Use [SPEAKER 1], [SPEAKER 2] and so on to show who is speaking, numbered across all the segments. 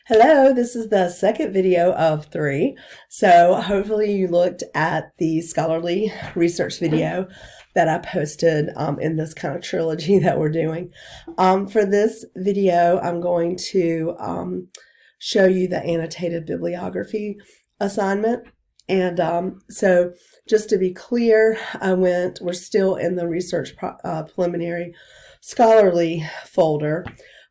[SPEAKER 1] Hello, this is the second video of 3. So hopefully you looked at the scholarly research video that I posted in this kind of trilogy that we're doing. For this video, I'm going to show you the annotated bibliography assignment. And so just to be clear, we're still in the research preliminary scholarly folder.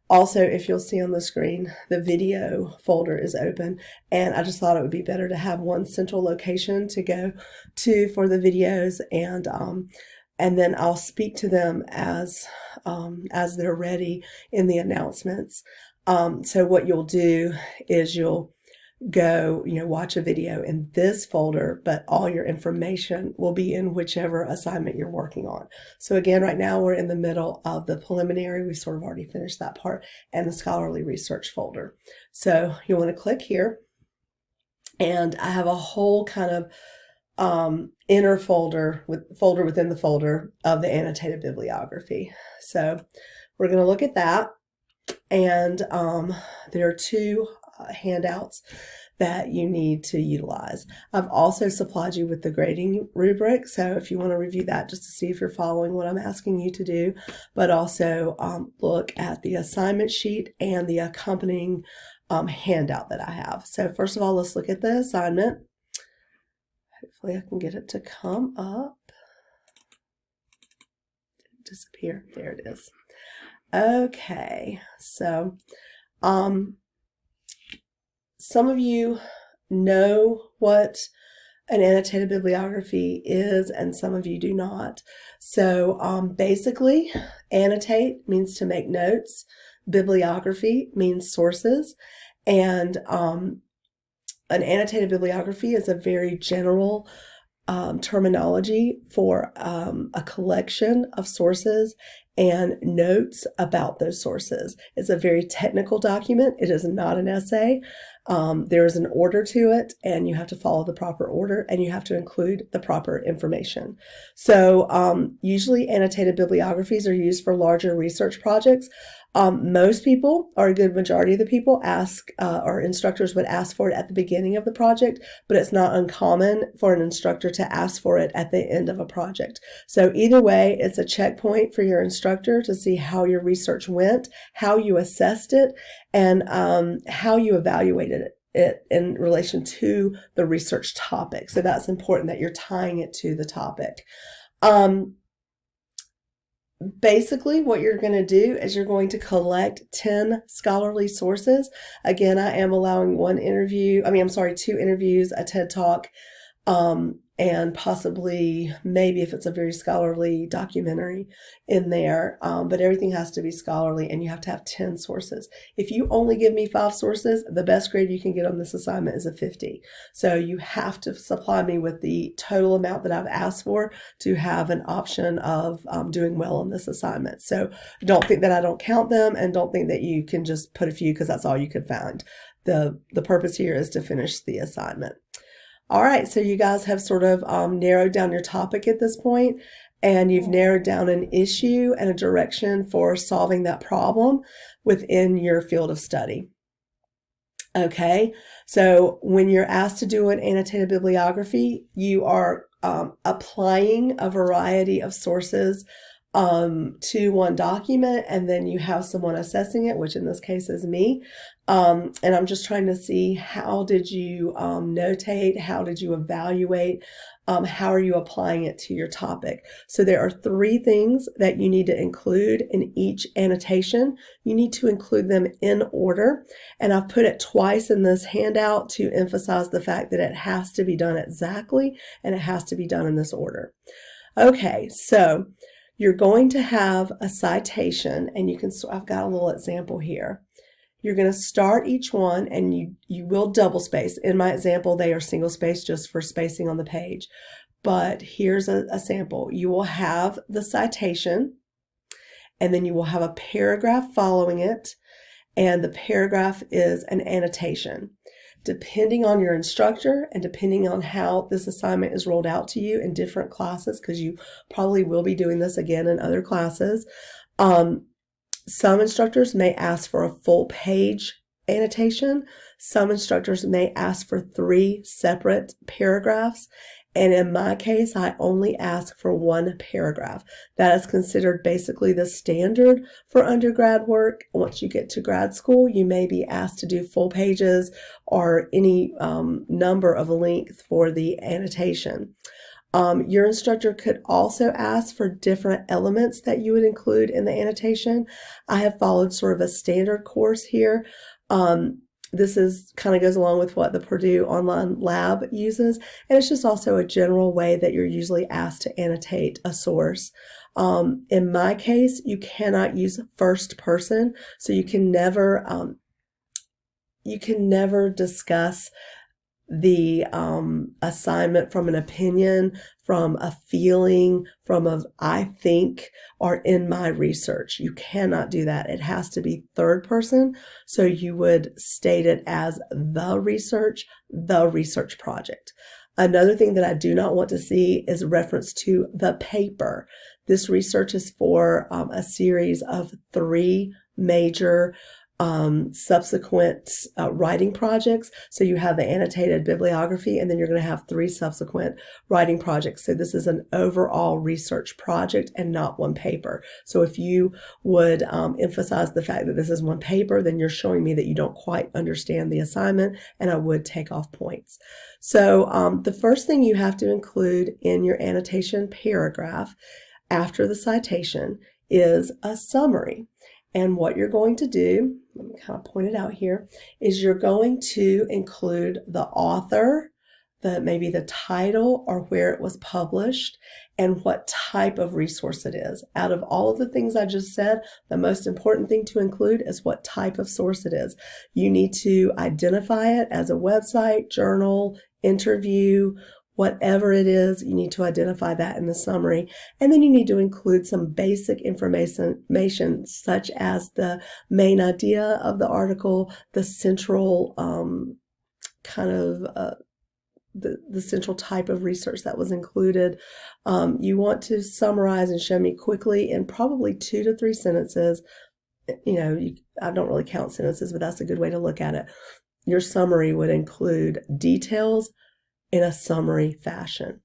[SPEAKER 1] Also, if you'll see on the screen, the video folder is open, and I just thought it would be better to have one central location to go to for the videos, and then I'll speak to them as they're ready in the announcements. So what you'll do is you'll go, watch a video in this folder, but all your information will be in whichever assignment you're working on. So again, right now we're in the middle of the preliminary. We've sort of already finished that part, and the scholarly research folder. So you want to click here, and I have a whole kind of inner folder within the folder of the annotated bibliography. So we're going to look at that, and there are two handouts that you need to utilize. I've also supplied you with the grading rubric, so if you want to review that just to see if you're following what I'm asking you to do, but also look at the assignment sheet and the accompanying handout that I have. So first of all, let's look at the assignment. Hopefully I can get it to come up. Disappear. There it is. Okay, so some of you know what an annotated bibliography is, and some of you do not. So basically, annotate means to make notes. Bibliography means sources. And an annotated bibliography is a very general terminology for a collection of sources and notes about those sources. It's a very technical document. It is not an essay. There is an order to it, and you have to follow the proper order, and you have to include the proper information. So usually annotated bibliographies are used for larger research projects. Most people, or a good majority of the people, ask or instructors would ask for it at the beginning of the project, but it's not uncommon for an instructor to ask for it at the end of a project. So either way, it's a checkpoint for your instructor to see how your research went, how you assessed it, and how you evaluated it in relation to the research topic. So that's important that you're tying it to the topic. Basically, what you're going to do is you're going to collect 10 scholarly sources. Again, I am allowing two interviews, a TED Talk, and possibly maybe if it's a very scholarly documentary in there, but everything has to be scholarly, and you have to have 10 sources. If you only give me 5 sources, the best grade you can get on this assignment is a 50. So you have to supply me with the total amount that I've asked for to have an option of doing well on this assignment. So don't think that I don't count them, and don't think that you can just put a few because that's all you could find. The purpose here is to finish the assignment. All right, so you guys have sort of narrowed down your topic at this point, and you've narrowed down an issue and a direction for solving that problem within your field of study. Okay, so when you're asked to do an annotated bibliography, you are applying a variety of sources to one document, and then you have someone assessing it, which in this case is me. And I'm just trying to see, how did you notate? How did you evaluate? How are you applying it to your topic? So there are 3 things that you need to include in each annotation. You need to include them in order. And I've put it twice in this handout to emphasize the fact that it has to be done exactly, and it has to be done in this order. Okay, so you're going to have a citation, and I've got a little example here. You're going to start each one, and you will double space. In my example, they are single space just for spacing on the page. But here's a sample. You will have the citation, and then you will have a paragraph following it, and the paragraph is an annotation. Depending on your instructor and depending on how this assignment is rolled out to you in different classes, because you probably will be doing this again in other classes, some instructors may ask for a full page annotation, some instructors may ask for 3 separate paragraphs. And in my case, I only ask for 1 paragraph. That is considered basically the standard for undergrad work. Once you get to grad school, you may be asked to do full pages or any number of length for the annotation. Your instructor could also ask for different elements that you would include in the annotation. I have followed sort of a standard course here. This is kind of goes along with what the Purdue Online Lab uses, and it's just also a general way that you're usually asked to annotate a source. In my case, you cannot use first person, so you can never discuss the assignment from an opinion, from a feeling, from a I think, or in my research. You cannot do that. It has to be third person. So you would state it as the research project. Another thing that I do not want to see is reference to the paper. This research is for a series of 3 major subsequent writing projects. So you have the annotated bibliography, and then you're going to have 3 subsequent writing projects. So this is an overall research project and not one paper. So if you would emphasize the fact that this is one paper, then you're showing me that you don't quite understand the assignment, and I would take off points. So the first thing you have to include in your annotation paragraph after the citation is a summary. And what you're going to do, let me kind of point it out here, is you're going to include the author, maybe the title or where it was published, and what type of resource it is. Out of all of the things I just said, the most important thing to include is what type of source it is. You need to identify it as a website, journal, interview, whatever it is. You need to identify that in the summary. And then you need to include some basic information such as the main idea of the article, the central the central type of research that was included. You want to summarize and show me quickly in probably 2 to 3 sentences. I don't really count sentences, but that's a good way to look at it. Your summary would include details in a summary fashion.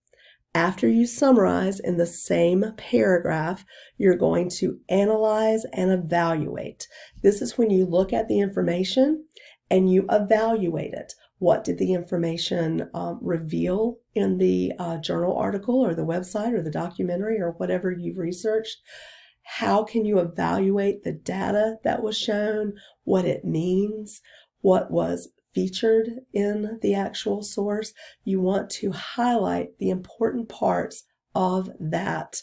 [SPEAKER 1] After you summarize in the same paragraph, you're going to analyze and evaluate. This is when you look at the information and you evaluate it. What did the information reveal in the journal article or the website or the documentary or whatever you've researched? How can you evaluate the data that was shown, what it means, what was featured in the actual source? You want to highlight the important parts of that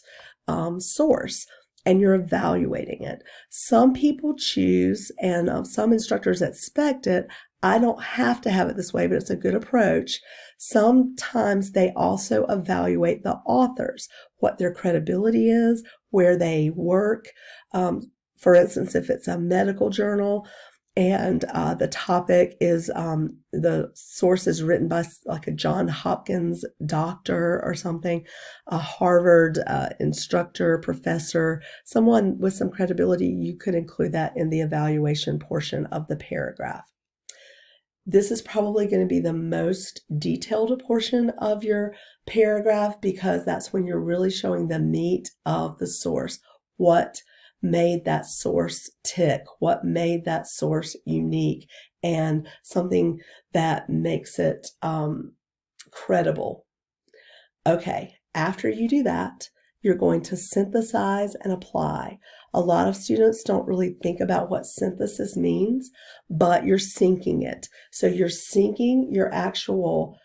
[SPEAKER 1] source, and you're evaluating it. Some people choose, and some instructors expect it. I don't have to have it this way, but it's a good approach. Sometimes they also evaluate the authors, what their credibility is, where they work. For instance, if it's a medical journal, and the topic is the source is written by like a John Hopkins doctor or something, a Harvard instructor, professor, someone with some credibility, you could include that in the evaluation portion of the paragraph. This is probably going to be the most detailed portion of your paragraph because that's when you're really showing the meat of the source. What made that source tick, what made that source unique, and something that makes it credible. Okay, after you do that, you're going to synthesize and apply. A lot of students don't really think about what synthesis means, but you're syncing it. So you're syncing your actual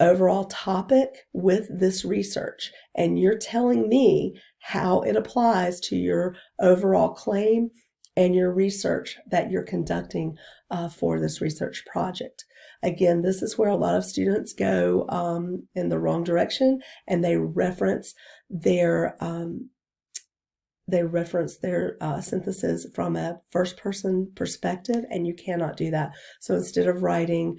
[SPEAKER 1] overall topic with this research, and you're telling me how it applies to your overall claim and your research that you're conducting for this research project. Again, this is where a lot of students go in the wrong direction, and they reference their synthesis from a first-person perspective, and you cannot do that. So instead of writing,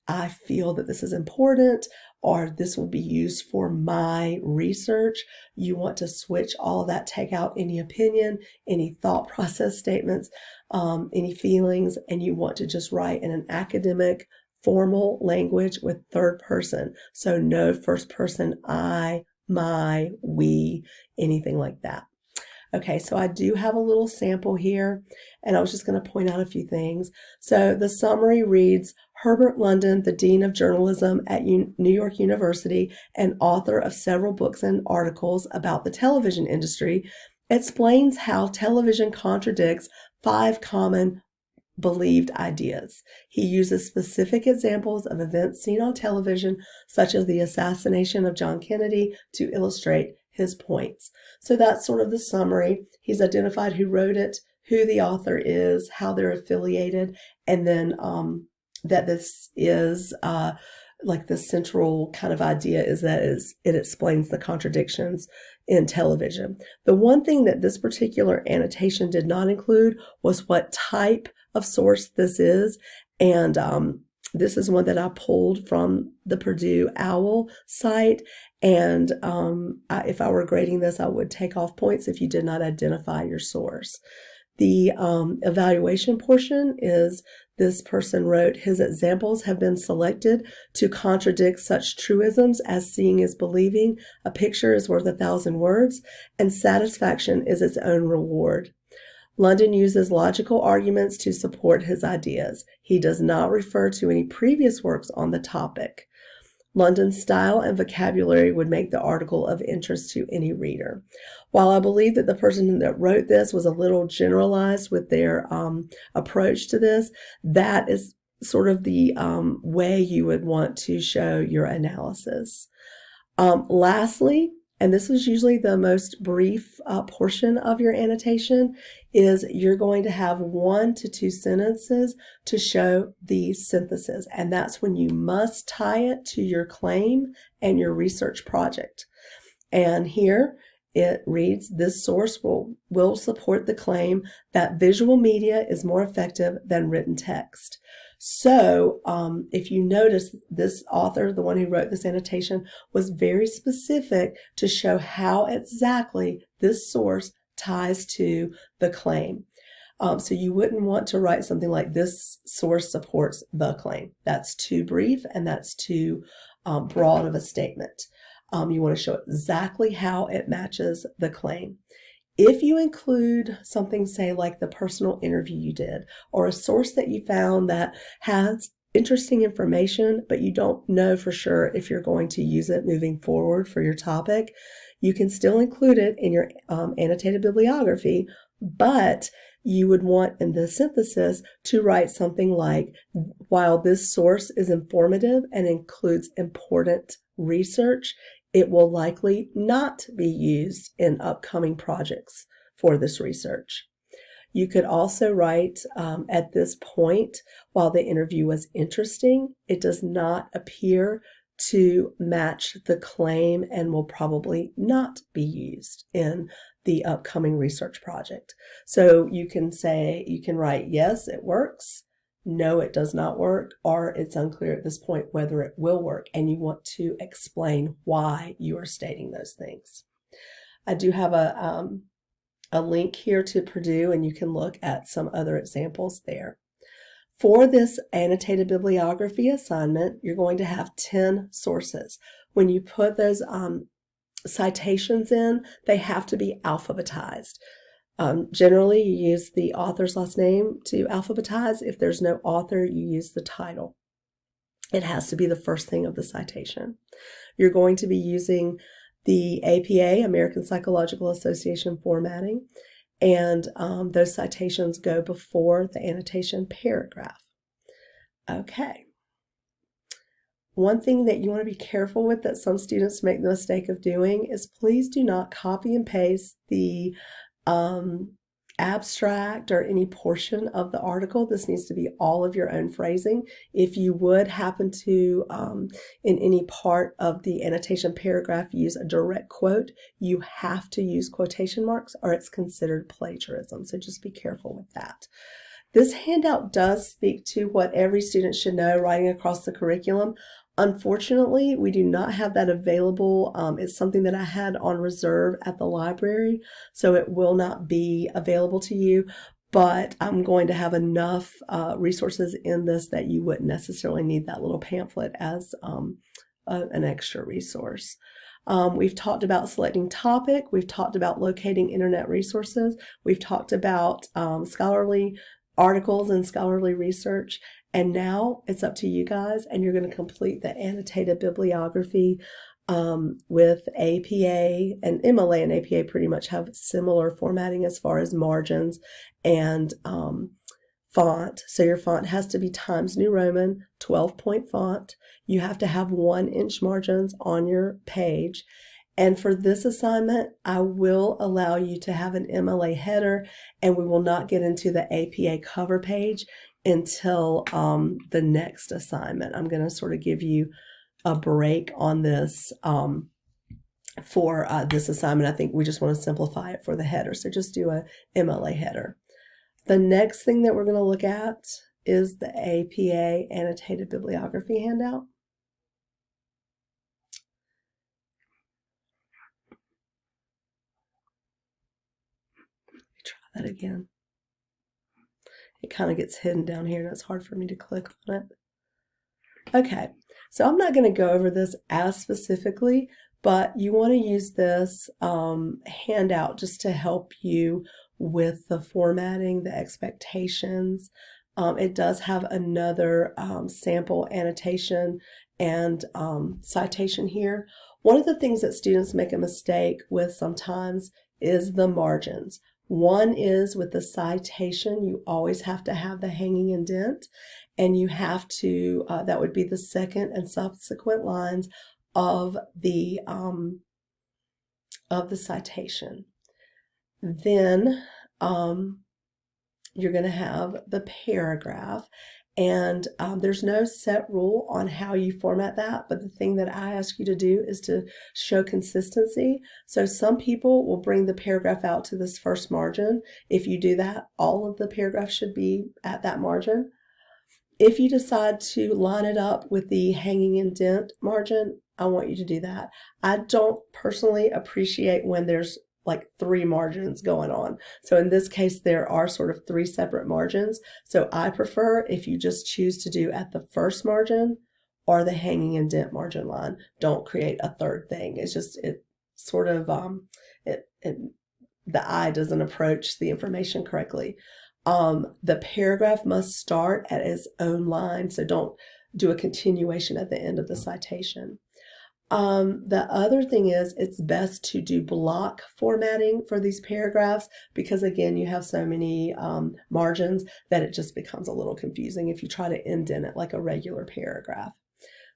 [SPEAKER 1] I feel that this is important, or this will be used for my research. You want to switch all of that, take out any opinion, any thought process statements, any feelings, and you want to just write in an academic, formal language with third person. So no first person, I, my, we, anything like that. Okay, so I do have a little sample here, and I was just going to point out a few things. So the summary reads, Herbert London, the Dean of Journalism at New York University and author of several books and articles about the television industry, explains how television contradicts 5 common believed ideas. He uses specific examples of events seen on television, such as the assassination of John Kennedy, to illustrate his points. So that's sort of the summary. He's identified who wrote it, who the author is, how they're affiliated, and then that this is like the central kind of idea is that it explains the contradictions in television. The one thing that this particular annotation did not include was what type of source this is, and this is one that I pulled from the Purdue OWL site, and if I were grading this, I would take off points if you did not identify your source. The evaluation portion is this person wrote, his examples have been selected to contradict such truisms as seeing is believing, a picture is worth 1,000 words, and satisfaction is its own reward. London uses logical arguments to support his ideas. He does not refer to any previous works on the topic. London's style and vocabulary would make the article of interest to any reader. While I believe that the person that wrote this was a little generalized with their approach to this, that is sort of the way you would want to show your analysis. Lastly, and this is usually the most brief portion of your annotation, is you're going to have 1 to 2 sentences to show the synthesis. And that's when you must tie it to your claim and your research project. And here it reads, this source will support the claim that visual media is more effective than written text. So if you notice, this author, the one who wrote this annotation, was very specific to show how exactly this source ties to the claim. So you wouldn't want to write something like this source supports the claim. That's too brief and that's too broad of a statement. You want to show exactly how it matches the claim. If you include something, say, like the personal interview you did, or a source that you found that has interesting information, but you don't know for sure if you're going to use it moving forward for your topic, you can still include it in your annotated bibliography, but you would want in the synthesis to write something like, while this source is informative and includes important research, it will likely not be used in upcoming projects for this research. You could also write at this point, while the interview was interesting, it does not appear to match the claim and will probably not be used in the upcoming research project. So you can write, yes, it works. No, it does not work, or it's unclear at this point whether it will work, and you want to explain why you are stating those things. I do have a link here to Purdue, and you can look at some other examples there. For this annotated bibliography assignment, you're going to have 10 sources. When you put those citations in, they have to be alphabetized. Generally, you use the author's last name to alphabetize. If there's no author, you use the title. It has to be the first thing of the citation. You're going to be using the APA, American Psychological Association formatting, and those citations go before the annotation paragraph. Okay. One thing that you want to be careful with that some students make the mistake of doing is please do not copy and paste the abstract or any portion of the article. This needs to be all of your own phrasing. If you would happen to, in any part of the annotation paragraph, use a direct quote, you have to use quotation marks or it's considered plagiarism. So just be careful with that. This handout does speak to what every student should know writing across the curriculum. Unfortunately, we do not have that available. It's something that I had on reserve at the library, so it will not be available to you, but I'm going to have enough resources in this that you wouldn't necessarily need that little pamphlet as an extra resource. We've talked about selecting topic. We've talked about locating internet resources. We've talked about scholarly articles and scholarly research. And now it's up to you guys, and you're going to complete the annotated bibliography with APA, and MLA and APA pretty much have similar formatting as far as margins and font. So your font has to be Times New Roman, 12-point font. You have to have 1-inch margins on your page. And for this assignment, I will allow you to have an MLA header, and we will not get into the APA cover page until the next assignment. I'm going to sort of give you a break on this for this assignment. I think we just want to simplify it for the header. So just do a MLA header. The next thing that we're going to look at is the APA Annotated Bibliography handout. Try that again. It kind of gets hidden down here and it's hard for me to click on it. Okay, so I'm not going to go over this as specifically, but you want to use this handout just to help you with the formatting, the expectations. It does have another sample annotation and citation here. One of the things that students make a mistake with sometimes is the margins. One is with the citation, you always have to have the hanging indent, and you have to, that would be the second and subsequent lines of the citation. Then you're going to have the paragraph, and there's no set rule on how you format that, but the thing that I ask you to do is to show consistency. So some people will bring the paragraph out to this first margin. If you do that, all of the paragraph should be at that margin. If you decide to line it up with the hanging indent margin, I want you to do that. I don't personally appreciate when there's like 3 margins going on. So in this case, there are sort of 3 separate margins. So I prefer if you just choose to do at the first margin or the hanging indent margin line. Don't create a third thing. It's just, it sort of, the eye doesn't approach the information correctly. The paragraph must start at its own line, so don't do a continuation at the end of the citation. The other thing is it's best to do block formatting for these paragraphs because, again, you have so many margins that it just becomes a little confusing if you try to indent it like a regular paragraph.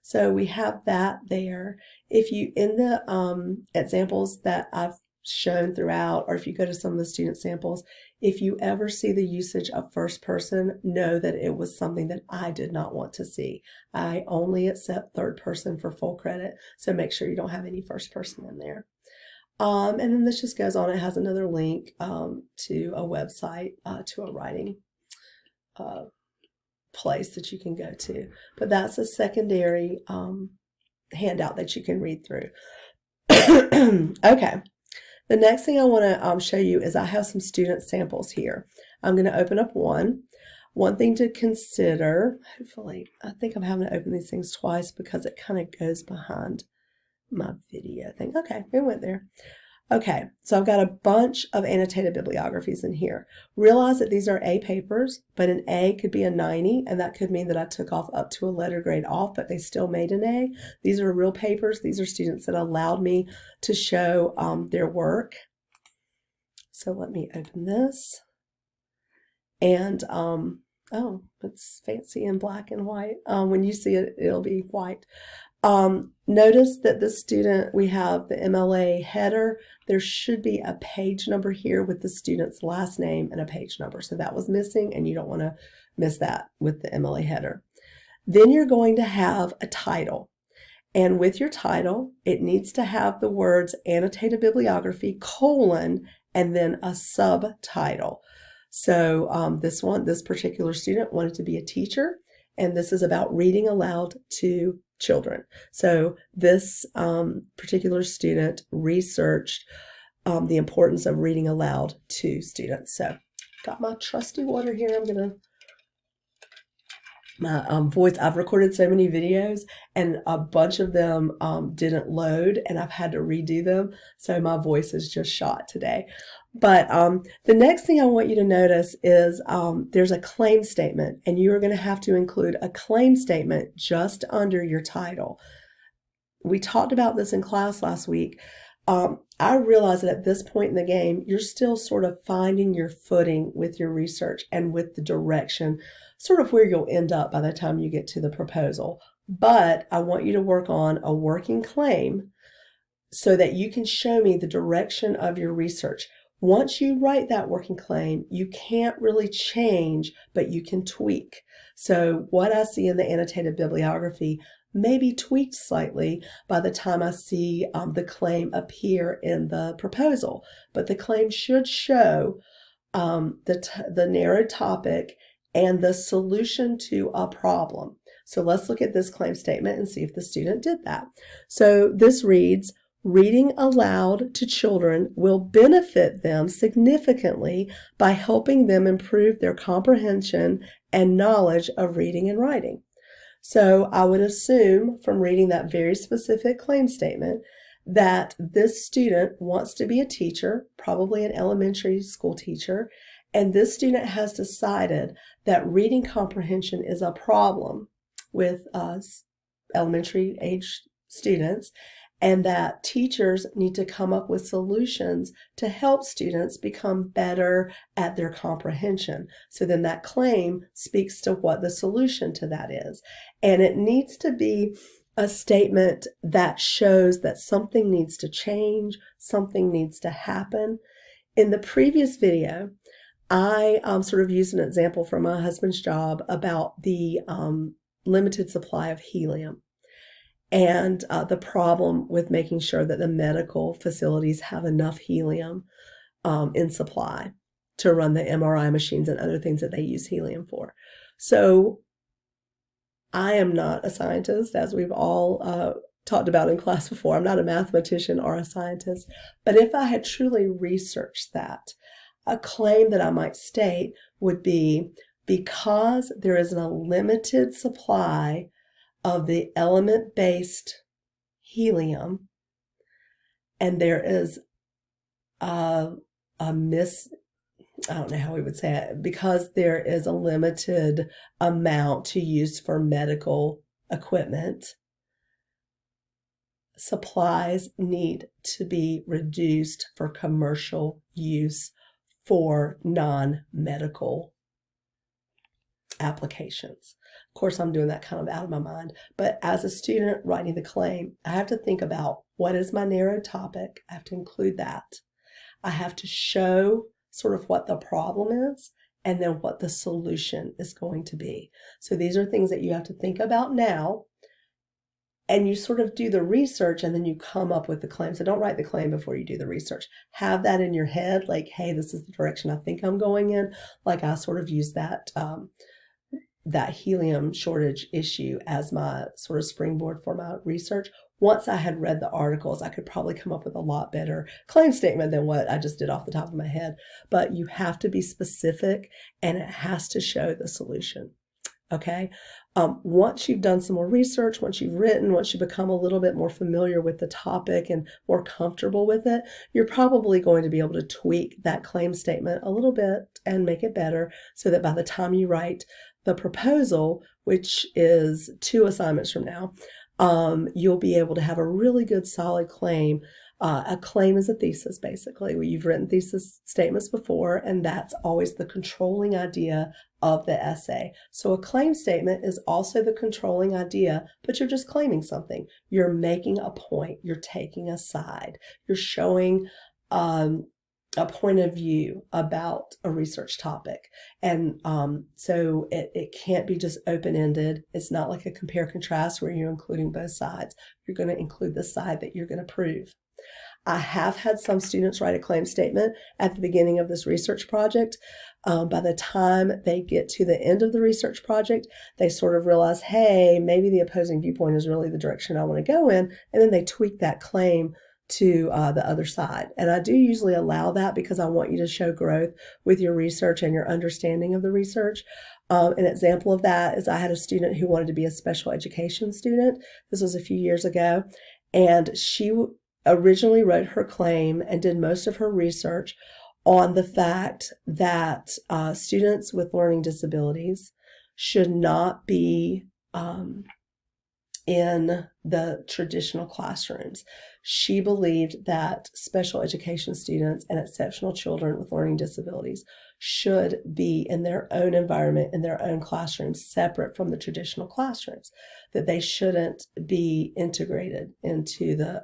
[SPEAKER 1] So we have that there. If you, in the examples that I've shown throughout, or if you go to some of the student samples, if you ever see the usage of first person, know that it was something that I did not want to see. I only accept third person for full credit, so make sure you don't have any first person in there. And then this just goes on. It has another link to a website, to a writing place that you can go to. But that's a secondary handout that you can read through. Okay. The next thing I want to show you is I have some student samples here. I'm going to open up one. One thing to consider, hopefully, I think I'm having to open these things twice because it kind of goes behind my video thing. Okay, we went there. Okay, so I've got a bunch of annotated bibliographies in here. Realize that these are A papers, but an A could be a 90, and that could mean that I took off up to a letter grade off, but they still made an A. These are real papers. These are students that allowed me to show their work. So let me open this. And, oh, it's fancy in black and white. When you see it, it'll be white. Notice that the student, we have the MLA header. There should be a page number here with the student's last name and a page number. So that was missing, and you don't want to miss that with the MLA header. Then you're going to have a title. And with your title, it needs to have the words annotated bibliography, colon, and then a subtitle. So this particular student wanted to be a teacher, and this is about reading aloud to children. So this particular student researched the importance of reading aloud to students. So got my trusty water here. I'm gonna my voice. I've recorded so many videos and a bunch of them didn't load and I've had to redo them. So my voice is just shot today. But the next thing I want you to notice is there's a claim statement, and you are going to have to include a claim statement just under your title. We talked about this in class last week. I realize that at this point in the game, you're still sort of finding your footing with your research and with the direction, sort of where you'll end up by the time you get to the proposal. But I want you to work on a working claim so that you can show me the direction of your research. Once you write that working claim, you can't really change, but you can tweak. So what I see in the annotated bibliography may be tweaked slightly by the time I see the claim appear in the proposal. But the claim should show the narrowed topic and the solution to a problem. So let's look at this claim statement and see if the student did that. So this reads, reading aloud to children will benefit them significantly by helping them improve their comprehension and knowledge of reading and writing. So I would assume from reading that very specific claim statement that this student wants to be a teacher, probably an elementary school teacher, and this student has decided that reading comprehension is a problem with elementary age students, and that teachers need to come up with solutions to help students become better at their comprehension. So then that claim speaks to what the solution to that is. And it needs to be a statement that shows that something needs to change, something needs to happen. In the previous video, I sort of used an example from my husband's job about the limited supply of helium and the problem with making sure that the medical facilities have enough helium in supply to run the MRI machines and other things that they use helium for. So I am not a scientist, as we've all talked about in class before. I'm not a mathematician or a scientist, but if I had truly researched that, a claim that I might state would be, because there is a limited supply of the element-based helium, and there is I don't know how we would say it, because there is a limited amount to use for medical equipment, supplies need to be reduced for commercial use for non-medical applications. Of course, I'm doing that kind of out of my mind, but as a student writing the claim, I have to think about what is my narrow topic. I have to include that. I have to show sort of what the problem is and then what the solution is going to be. So these are things that you have to think about now, and you sort of do the research and then you come up with the claim. So don't write the claim before you do the research. Have that in your head, like, hey, this is the direction I think I'm going in. Like I sort of use that that helium shortage issue as my sort of springboard for my research. Once I had read the articles, I could probably come up with a lot better claim statement than what I just did off the top of my head. But you have to be specific and it has to show the solution. Okay. Once you've done some more research, once you've written, once you become a little bit more familiar with the topic and more comfortable with it, you're probably going to be able to tweak that claim statement a little bit and make it better so that by the time you write the proposal, which is 2 assignments from now, you'll be able to have a really good solid claim. A claim is a thesis, basically, where you've written thesis statements before, and that's always the controlling idea of the essay. So a claim statement is also the controlling idea, but you're just claiming something. You're making a point. You're taking a side. You're showing a point of view about a research topic. And so it can't be just open-ended. It's not like a compare-contrast where you're including both sides. You're going to include the side that you're going to prove. I have had some students write a claim statement at the beginning of this research project. By the time they get to the end of the research project, they sort of realize, hey, maybe the opposing viewpoint is really the direction I want to go in, and then they tweak that claim to the other side. And I do usually allow that because I want you to show growth with your research and your understanding of the research. An example of that is I had a student who wanted to be a special education student. This was a few years ago, and she originally wrote her claim and did most of her research on the fact that students with learning disabilities should not be in the traditional classrooms. She believed that special education students and exceptional children with learning disabilities should be in their own environment, in their own classrooms, separate from the traditional classrooms, that they shouldn't be integrated into the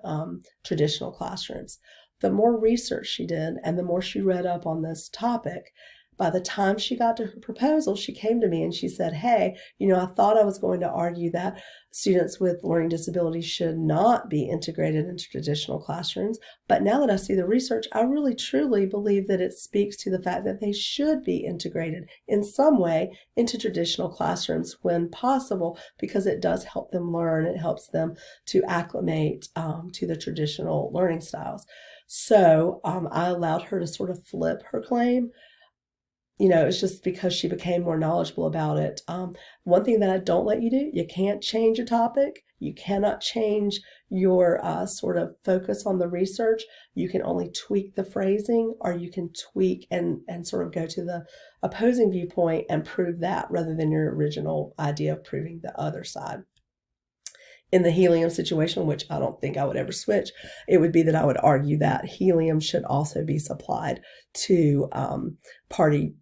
[SPEAKER 1] traditional classrooms. The more research she did and the more she read up on this topic, by the time she got to her proposal, she came to me and she said, hey, I thought I was going to argue that students with learning disabilities should not be integrated into traditional classrooms. But now that I see the research, I really truly believe that it speaks to the fact that they should be integrated in some way into traditional classrooms when possible, because it does help them learn. It helps them to acclimate to the traditional learning styles. So I allowed her to sort of flip her claim. It's just because she became more knowledgeable about it. One thing that I don't let you do, you can't change your topic. You cannot change your sort of focus on the research. You can only tweak the phrasing, or you can tweak and sort of go to the opposing viewpoint and prove that rather than your original idea of proving the other side. In the helium situation, which I don't think I would ever switch, it would be that I would argue that helium should also be supplied to party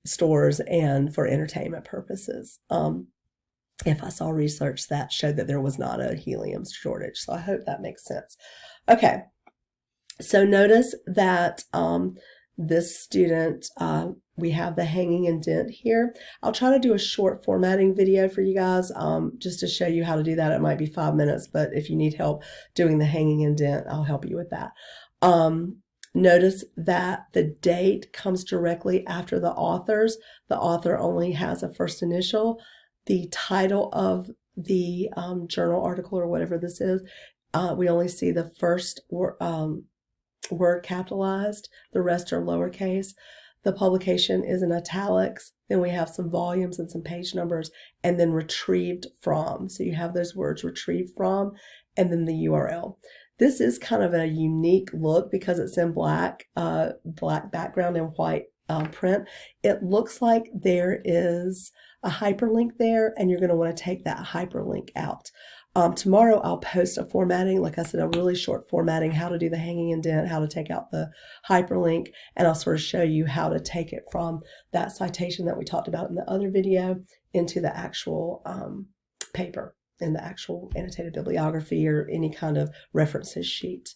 [SPEAKER 1] stores and for entertainment purposes. If I saw research that showed that there was not a helium shortage. So I hope that makes sense. Okay, so notice that this student, we have the hanging indent here. I'll try to do a short formatting video for you guys just to show you how to do that. It might be 5 minutes, but if you need help doing the hanging indent, I'll help you with that. Notice that the date comes directly after the authors. The author only has a first initial. The title of the journal article or whatever this is, we only see the first word capitalized. The rest are lowercase. The publication is in italics. Then we have some volumes and some page numbers, and then retrieved from. So you have those words retrieved from, and then the URL. This is kind of a unique look because it's in black background and white print. It looks like there is a hyperlink there, and you're going to want to take that hyperlink out. Tomorrow I'll post a formatting, like I said, a really short formatting, how to do the hanging indent, how to take out the hyperlink, and I'll sort of show you how to take it from that citation that we talked about in the other video into the actual paper, in the actual annotated bibliography or any kind of references sheet.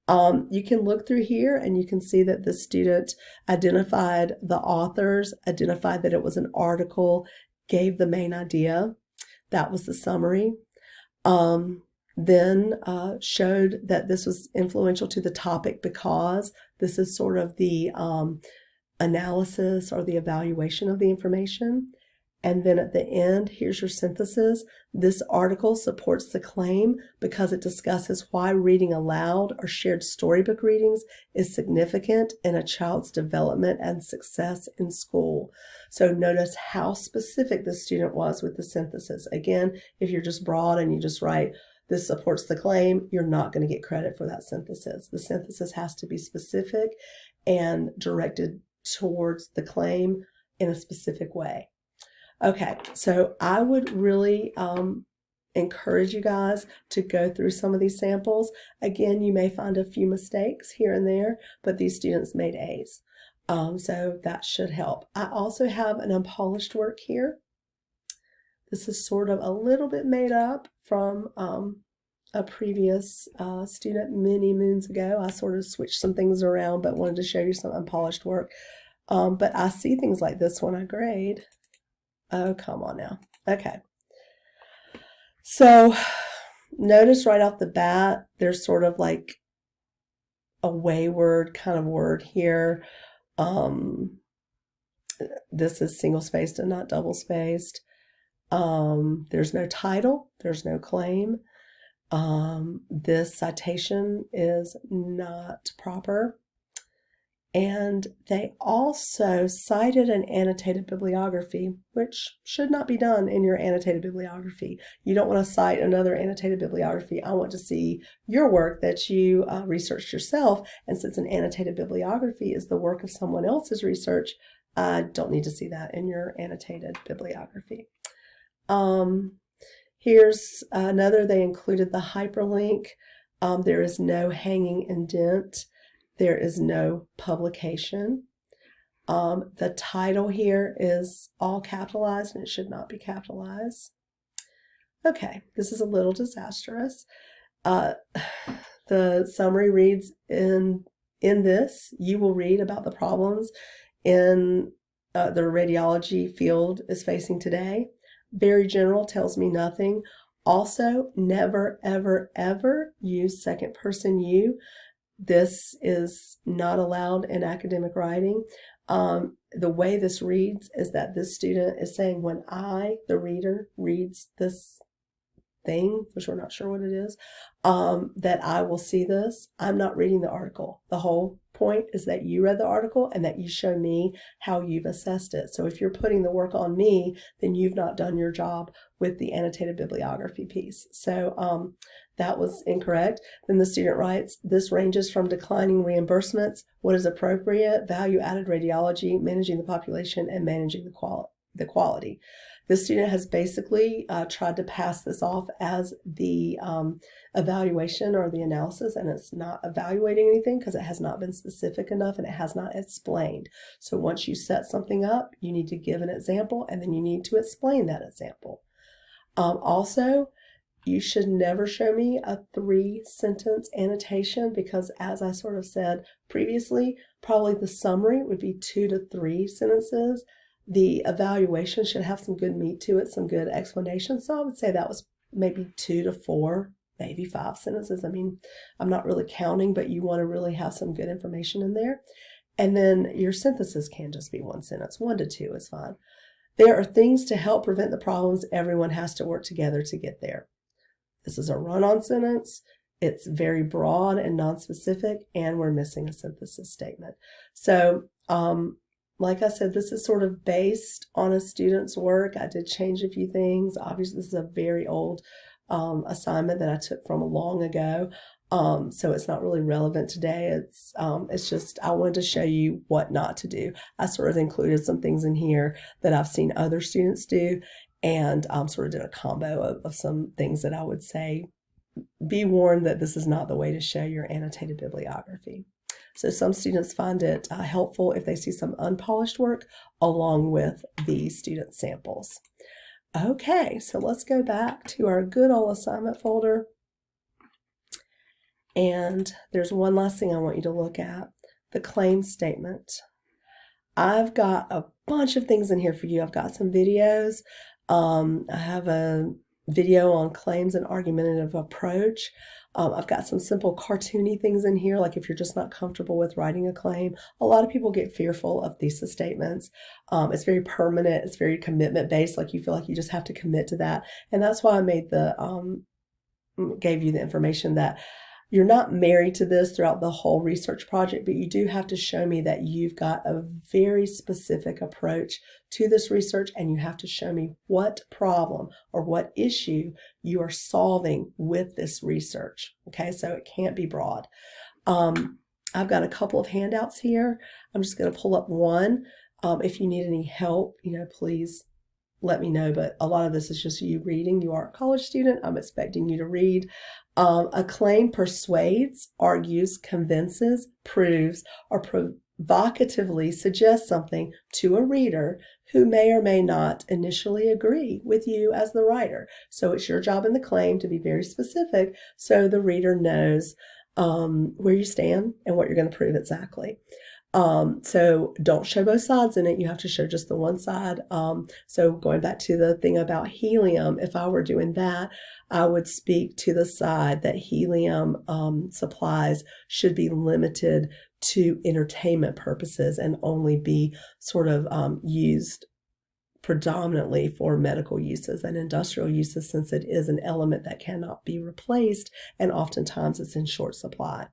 [SPEAKER 1] You can look through here and you can see that the student identified the authors, identified that it was an article, gave the main idea. That was the summary. Then showed that this was influential to the topic because this is sort of the analysis or the evaluation of the information. And then at the end, here's your synthesis. This article supports the claim because it discusses why reading aloud or shared storybook readings is significant in a child's development and success in school. So notice how specific the student was with the synthesis. Again, if you're just broad and you just write, this supports the claim, you're not going to get credit for that synthesis. The synthesis has to be specific and directed towards the claim in a specific way. Okay, so I would really encourage you guys to go through some of these samples. Again, you may find a few mistakes here and there, but these students made A's. So that should help. I also have an unpolished work here. This is sort of a little bit made up from a previous student many moons ago. I sort of switched some things around, but wanted to show you some unpolished work. But I see things like this when I grade. Oh, come on now. Okay. So notice right off the bat, there's sort of like a wayward kind of word here. This is single-spaced and not double-spaced. There's no title. There's no claim. This citation is not proper. And they also cited an annotated bibliography, which should not be done in your annotated bibliography. You don't want to cite another annotated bibliography. I want to see your work that you researched yourself. And since an annotated bibliography is the work of someone else's research, I don't need to see that in your annotated bibliography. Here's another. They included the hyperlink. There is no hanging indent. There is no publication. The title here is all capitalized and it should not be capitalized. Okay, this is a little disastrous. The summary reads, in this, you will read about the problems in the radiology field is facing today. Very general, tells me nothing. Also, never, ever, ever use second person you. This is not allowed in academic writing. The way this reads is that this student is saying, when I, the reader, reads this thing, which we're not sure what it is, that I will see this. I'm not reading the article. The whole point is that you read the article and that you show me how you've assessed it. So if you're putting the work on me, then you've not done your job with the annotated bibliography piece. So that was incorrect. Then the student writes, this ranges from declining reimbursements, what is appropriate, value-added radiology, managing the population, and managing the quality. This student has basically tried to pass this off as the evaluation or the analysis, and it's not evaluating anything because it has not been specific enough and it has not explained. So once you set something up, you need to give an example and then you need to explain that example. Also, you should never show me a 3-sentence annotation because, as I sort of said previously, probably the summary would be 2 to 3 sentences. The evaluation should have some good meat to it, some good explanation. So I would say that was maybe 2 to 4, maybe 5 sentences. I mean, I'm not really counting, but you want to really have some good information in there. And then your synthesis can just be 1 sentence. 1 to 2 is fine. There are things to help prevent the problems. Everyone has to work together to get there. This is a run-on sentence. It's very broad and non-specific, and we're missing a synthesis statement. So, like I said, this is sort of based on a student's work. I did change a few things. Obviously, this is a very old assignment that I took from long ago. So it's not really relevant today. It's just, I wanted to show you what not to do. I sort of included some things in here that I've seen other students do, and sort of did a combo of some things that I would say, be warned that this is not the way to show your annotated bibliography. So some students find it helpful if they see some unpolished work along with the student samples. Okay, so let's go back to our good old assignment folder. And there's one last thing I want you to look at, the claim statement. I've got a bunch of things in here for you. I've got some videos. I have a video on claims and argumentative approach. I've got some simple cartoony things in here, like if you're just not comfortable with writing a claim. A lot of people get fearful of thesis statements. It's very permanent. It's very commitment based. Like you feel like you just have to commit to that. And that's why I made gave you the information that you're not married to this throughout the whole research project, but you do have to show me that you've got a very specific approach to this research, and you have to show me what problem or what issue you are solving with this research. Okay, so it can't be broad. I've got a couple of handouts here. I'm just going to pull up one. If you need any help, please let me know, but a lot of this is just you reading. You are a college student. I'm expecting you to read. A claim persuades, argues, convinces, proves, or provocatively suggests something to a reader who may or may not initially agree with you as the writer. So it's your job in the claim to be very specific so the reader knows where you stand and what you're going to prove exactly. So don't show both sides in it. You have to show just the one side. So going back to the thing about helium, if I were doing that, I would speak to the side that helium supplies should be limited to entertainment purposes and only be sort of used predominantly for medical uses and industrial uses, since it is an element that cannot be replaced and oftentimes it's in short supply.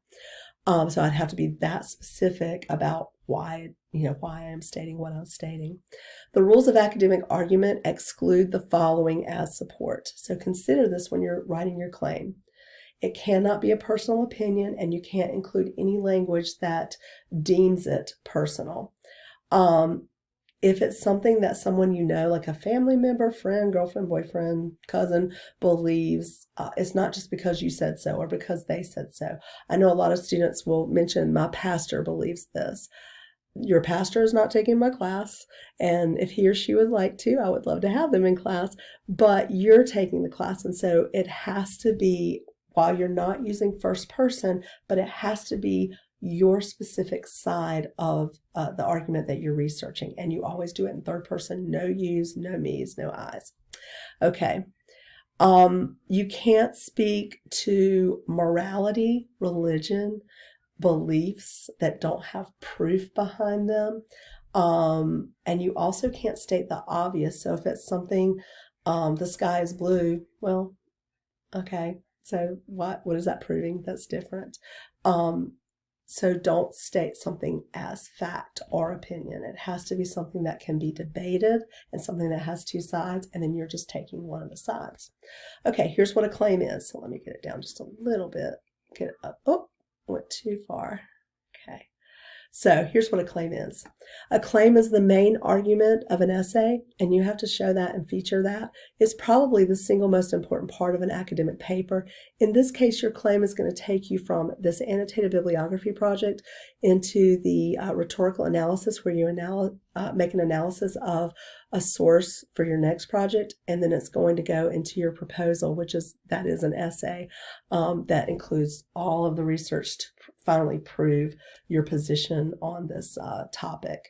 [SPEAKER 1] So I'd have to be that specific about why I am stating what I'm stating. The rules of academic argument exclude the following as support. So consider this when you're writing your claim. It cannot be a personal opinion, and you can't include any language that deems it personal. If it's something that someone you know, like a family member, friend, girlfriend, boyfriend, cousin, believes, it's not just because you said so or because they said so. I know a lot of students will mention, my pastor believes this. Your pastor is not taking my class, and if he or she would like to, I would love to have them in class, but you're taking the class, and so it has to be, while you're not using first person, but it has to be your specific side of the argument that you're researching. And you always do it in third person, no yous, no me's, no I's. Okay. You can't speak to morality, religion, beliefs that don't have proof behind them. And you also can't state the obvious. So if it's something, the sky is blue, well, okay. So what is that proving? That's different. So don't state something as fact or opinion. It has to be something that can be debated and something that has two sides, and then you're just taking one of the sides. Okay, here's what a claim is. So let me get it down just a little bit. Get it up. Oh, went too far. Okay. So here's what a claim is. A claim is the main argument of an essay, and you have to show that and feature that. It's probably the single most important part of an academic paper. In this case, your claim is going to take you from this annotated bibliography project into the rhetorical analysis, where you make an analysis of a source for your next project, and then it's going to go into your proposal, that is an essay that includes all of the research to finally prove your position on this topic.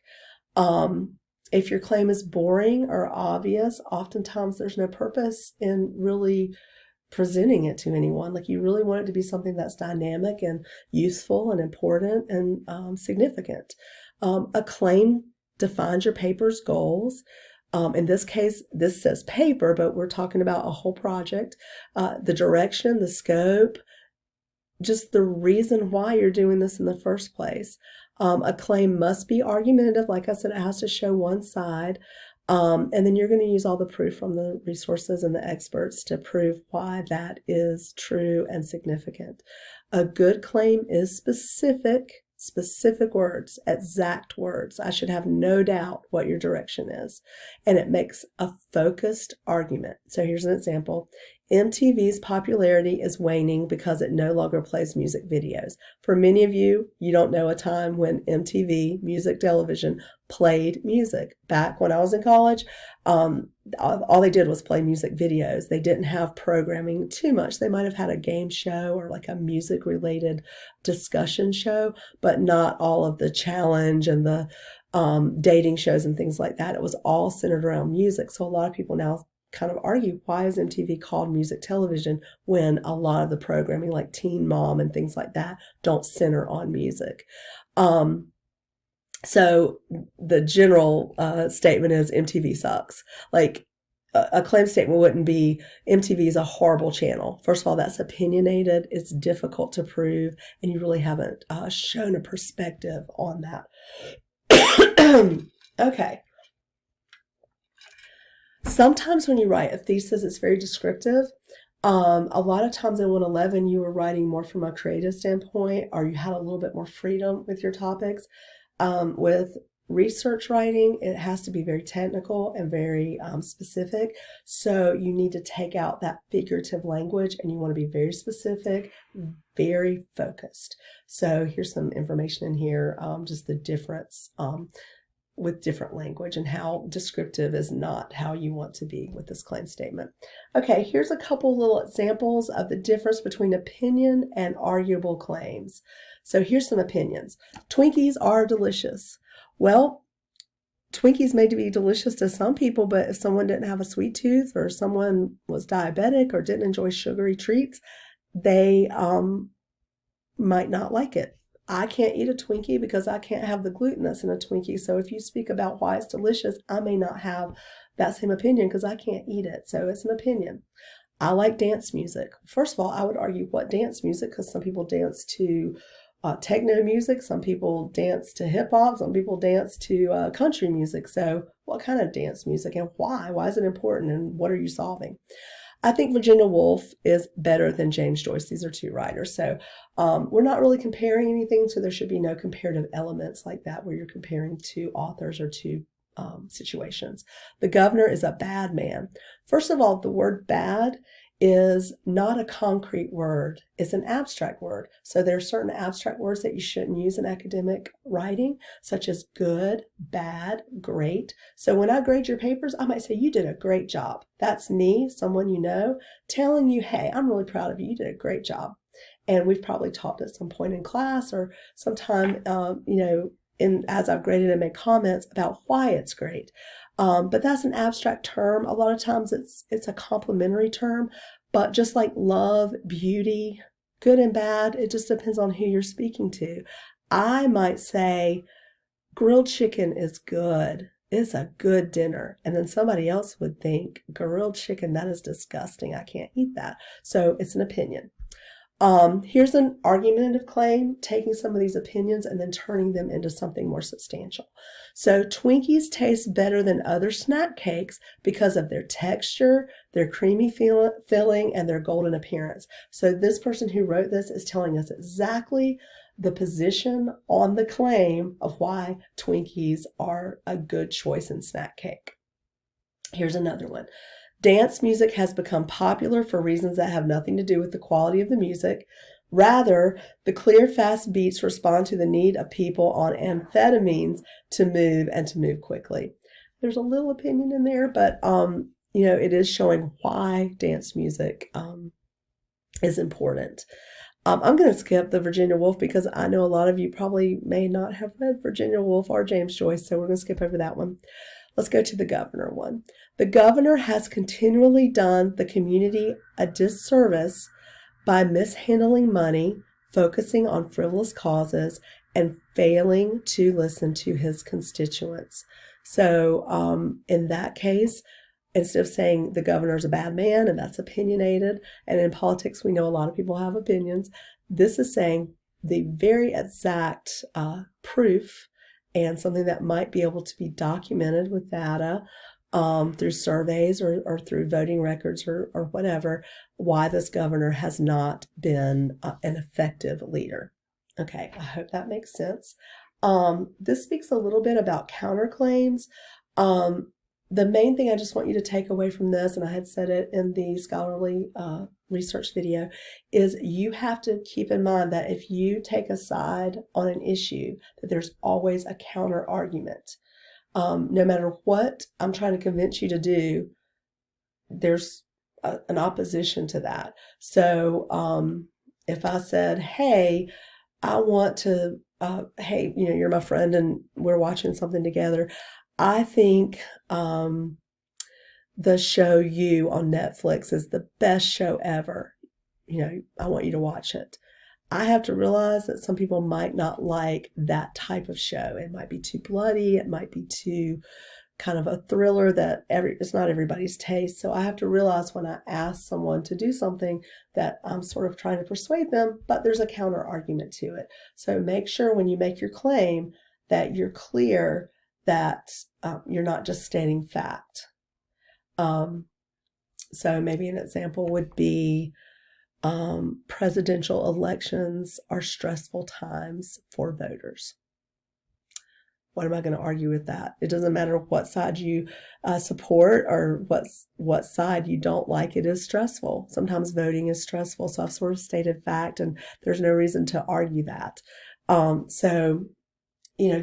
[SPEAKER 1] If your claim is boring or obvious, oftentimes there's no purpose in really presenting it to anyone. Like, you really want it to be something that's dynamic and useful and important and significant. A claim defines your paper's goals. In this case, this says paper, but we're talking about a whole project. The direction, the scope, just the reason why you're doing this in the first place. A claim must be argumentative. Like I said, it has to show one side. And then you're going to use all the proof from the resources and the experts to prove why that is true and significant. A good claim is specific words, exact words. I should have no doubt what your direction is. And it makes a focused argument. So here's an example. MTV's popularity is waning because it no longer plays music videos. For many of you, you don't know a time when MTV, music television, played music. Back when I was in college, all they did was play music videos. They didn't have programming too much. They might have had a game show or like a music-related discussion show, but not all of the challenge and the dating shows and things like that. It was all centered around music. So a lot of people now kind of argue, why is MTV called music television when a lot of the programming like Teen Mom and things like that don't center on music? So the general statement is MTV sucks. Like, a claim statement wouldn't be MTV is a horrible channel. First of all, that's opinionated. It's difficult to prove, and you really haven't shown a perspective on that. Okay. Sometimes when you write a thesis, it's very descriptive. A lot of times in 111, you were writing more from a creative standpoint, or you had a little bit more freedom with your topics. With research writing, it has to be very technical and very specific. So you need to take out that figurative language, and you want to be very specific, very focused. So here's some information in here, just the difference with different language and how descriptive is not how you want to be with this claim statement. Okay, here's a couple little examples of the difference between opinion and arguable claims. So here's some opinions. Twinkies are delicious. Well, Twinkies may be delicious to some people, but if someone didn't have a sweet tooth or someone was diabetic or didn't enjoy sugary treats, they might not like it. I can't eat a Twinkie because I can't have the gluten that's in a Twinkie. So if you speak about why it's delicious, I may not have that same opinion because I can't eat it. So it's an opinion. I like dance music. First of all, I would argue what dance music, because some people dance to techno music, some people dance to hip hop, some people dance to country music. So what kind of dance music and why? Why is it important and what are you solving? I think Virginia Woolf is better than James Joyce. These are two writers. So we're not really comparing anything, so there should be no comparative elements like that where you're comparing two authors or two situations. The governor is a bad man. First of all, the word bad is not a concrete word. It's an abstract word. So there are certain abstract words that you shouldn't use in academic writing, such as good, bad, great. So when I grade your papers, I might say, you did a great job. That's me, someone you know, telling you, hey, I'm really proud of you. You did a great job. And we've probably talked at some point in class or sometime, as I've graded and made comments about why it's great. But that's an abstract term. A lot of times it's a complimentary term, but just like love, beauty, good and bad, it just depends on who you're speaking to. I might say grilled chicken is good. It's a good dinner. And then somebody else would think grilled chicken, that is disgusting. I can't eat that. So it's an opinion. Here's an argumentative claim, taking some of these opinions and then turning them into something more substantial. So Twinkies taste better than other snack cakes because of their texture, their creamy filling, and their golden appearance. So this person who wrote this is telling us exactly the position on the claim of why Twinkies are a good choice in snack cake. Here's another one. Dance music has become popular for reasons that have nothing to do with the quality of the music. Rather, the clear, fast beats respond to the need of people on amphetamines to move quickly. There's a little opinion in there, but it is showing why dance music is important. I'm going to skip the Virginia Woolf because I know a lot of you probably may not have read Virginia Woolf or James Joyce, so we're going to skip over that one. Let's go to the governor one. The governor has continually done the community a disservice by mishandling money, focusing on frivolous causes, and failing to listen to his constituents. So in that case, instead of saying the governor's a bad man, and that's opinionated, and in politics we know a lot of people have opinions, this is saying the very exact proof and something that might be able to be documented with data through surveys or through voting records or whatever, why this governor has not been an effective leader. Okay, I hope that makes sense. This speaks a little bit about counterclaims. The main thing I just want you to take away from this, and I had said it in the scholarly research video, is you have to keep in mind that if you take a side on an issue, that there's always a counter argument. No matter what I'm trying to convince you to do, there's an opposition to that. So if I said, hey, I want to, hey, you're my friend and we're watching something together, I think the show You on Netflix is the best show ever. I want you to watch it. I have to realize that some people might not like that type of show. It might be too bloody. It might be too kind of a thriller that it's not everybody's taste. So I have to realize when I ask someone to do something that I'm sort of trying to persuade them, but there's a counter argument to it. So make sure when you make your claim that you're clear that you're not just stating fact. So maybe an example would be presidential elections are stressful times for voters. What am I going to argue with that? It doesn't matter what side you support or what side you don't like. It is stressful. Sometimes voting is stressful. So I've sort of stated fact, and there's no reason to argue that. So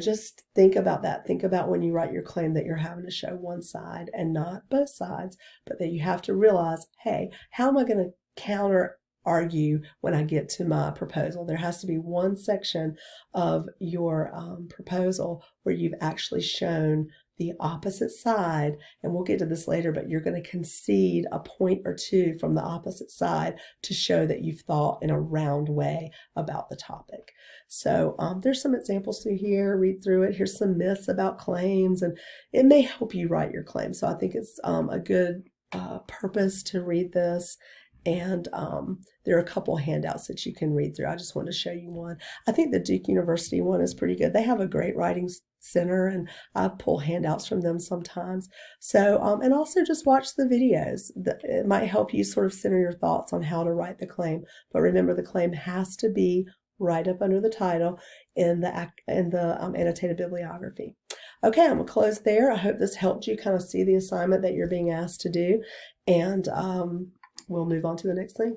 [SPEAKER 1] just think about that. Think about when you write your claim that you're having to show one side and not both sides, but that you have to realize, hey, how am I going to counter argue when I get to my proposal? There has to be one section of your proposal where you've actually shown the opposite side, and we'll get to this later, but you're going to concede a point or two from the opposite side to show that you've thought in a round way about the topic. So there's some examples through here. Read through it. Here's some myths about claims, and it may help you write your claim. So I think it's a good purpose to read this. And there are a couple handouts that you can read through. I just wanted to show you one. I think the Duke University one is pretty good. They have a great writing center, and I pull handouts from them sometimes. So, and also just watch the videos. It might help you sort of center your thoughts on how to write the claim. But remember, the claim has to be right up under the title in the annotated bibliography. Okay, I'm going to close there. I hope this helped you kind of see the assignment that you're being asked to do. And we'll move on to the next thing.